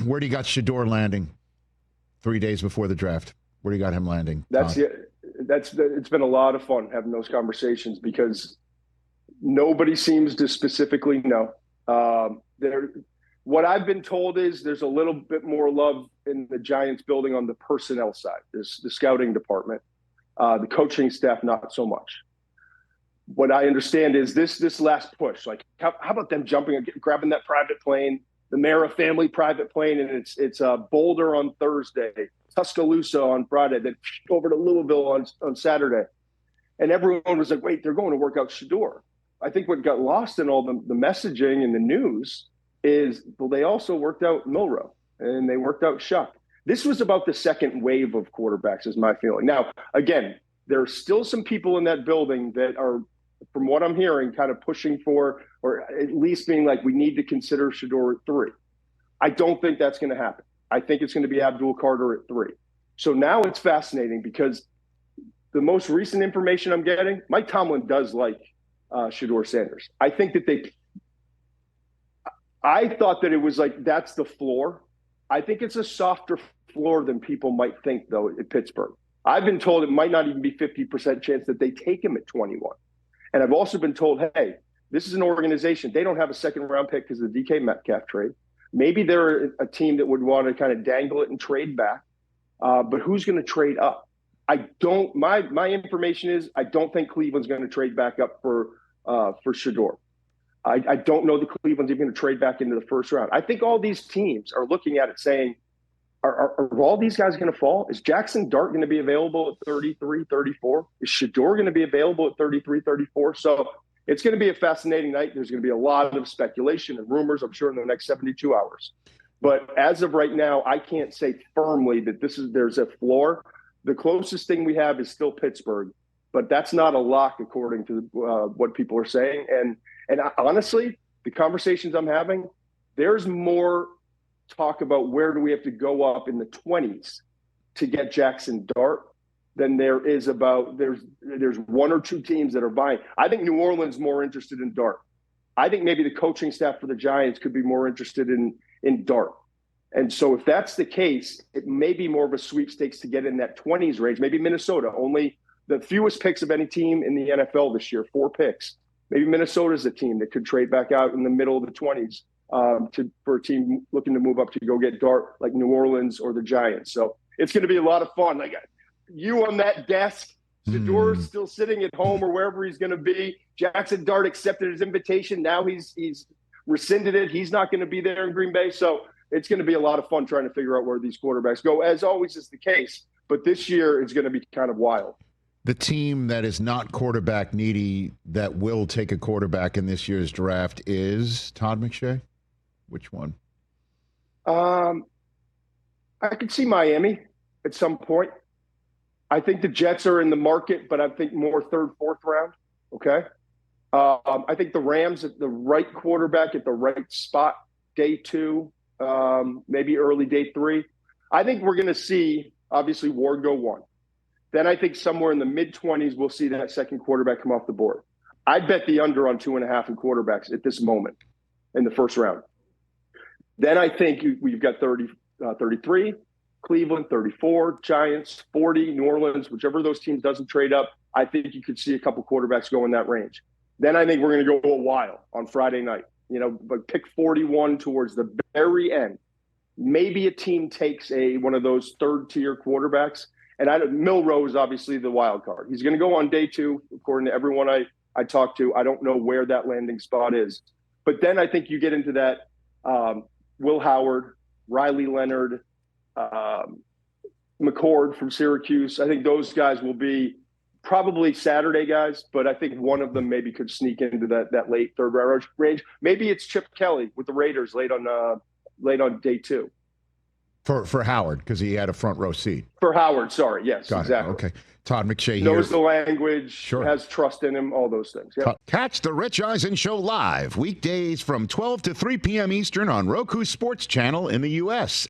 Where do you got Shedeur landing 3 days before the draft? Where do you got him landing? It's been a lot of fun having those conversations because nobody seems to specifically know. What I've been told is there's a little bit more love in the Giants building on the personnel side. There's the scouting department, the coaching staff, not so much. What I understand is this last push, like how about them jumping and grabbing that private plane, the Mara family private plane, and it's Boulder on Thursday, Tuscaloosa on Friday, then over to Louisville on Saturday. And everyone was like, wait, they're going to work out Shedeur. I think what got lost in all the messaging and the news is, well, they also worked out Milroe and they worked out Shuck. This was about the second wave of quarterbacks is my feeling. Now, again, there are still some people in that building that are, from what I'm hearing, kind of pushing for, or at least being like, we need to consider Shedeur at 3. I don't think that's going to happen. I think it's going to be Abdul Carter at 3. So now it's fascinating because the most recent information I'm getting, Mike Tomlin does like Shedeur Sanders. I think that I thought that it was like, that's the floor. I think it's a softer floor than people might think, though, at Pittsburgh. I've been told it might not even be 50% chance that they take him at 21. And I've also been told, hey, this is an organization. They don't have a second-round pick because of the DK Metcalf trade. Maybe they're a team that would want to kind of dangle it and trade back. But who's going to trade up? My information is I don't think Cleveland's going to trade back up for Shedeur. I don't know the Cleveland's even going to trade back into the first round. I think all these teams are looking at it saying, are all these guys going to fall? Is Jackson Dart going to be available at 33, 34? Is Shedeur going to be available at 33, 34? So it's going to be a fascinating night. There's going to be a lot of speculation and rumors, I'm sure, in the next 72 hours. But as of right now, I can't say firmly that there's a floor. The closest thing we have is still Pittsburgh, but that's not a lock according to what people are saying. And honestly, the conversations I'm having, there's more talk about where do we have to go up in the 20s to get Jackson Dart than there is about there's one or two teams that are buying. I think New Orleans is more interested in Dart. I think maybe the coaching staff for the Giants could be more interested in Dart. And so if that's the case, it may be more of a sweepstakes to get in that 20s range. Maybe Minnesota, only the fewest picks of any team in the NFL this year, 4 picks. Maybe Minnesota's a team that could trade back out in the middle of the 20s for a team looking to move up to go get Dart, like New Orleans or the Giants. So it's going to be a lot of fun. Like you on that desk, Shedeur's still sitting at home or wherever he's going to be. Jackson Dart accepted his invitation. Now he's rescinded it. He's not going to be there in Green Bay. So it's going to be a lot of fun trying to figure out where these quarterbacks go, as always is the case. But this year is going to be kind of wild. The team that is not quarterback needy that will take a quarterback in this year's draft is Todd McShay? Which one? I could see Miami at some point. I think the Jets are in the market, but I think more 3rd, 4th round. Okay. I think the Rams at the right quarterback at the right spot, day 2, maybe early day 3. I think we're going to see, obviously, Ward go 1. Then I think somewhere in the mid-20s, we'll see that second quarterback come off the board. I'd bet the under on 2.5 in quarterbacks at this moment in the first round. Then I think we've got 33, Cleveland, 34, Giants, 40, New Orleans, whichever of those teams doesn't trade up. I think you could see a couple quarterbacks go in that range. Then I think we're going to go a while on Friday night, but pick 41 towards the very end. Maybe a team takes one of those 3rd-tier quarterbacks. And Milroe is obviously the wild card. He's going to go on day 2, according to everyone I talked to. I don't know where that landing spot is. But then I think you get into that Will Howard, Riley Leonard, McCord from Syracuse. I think those guys will be probably Saturday guys, but I think one of them maybe could sneak into that late 3rd round range. Maybe it's Chip Kelly with the Raiders late on day 2. For Howard, because he had a front row seat. For Howard, sorry. Yes, Got exactly. It. Okay. Todd McShay knows here. the language, Sure. Has trust in him, all those things. Yep. Catch the Rich Eisen Show live weekdays from 12 to 3 p.m. Eastern on Roku Sports Channel in the U.S.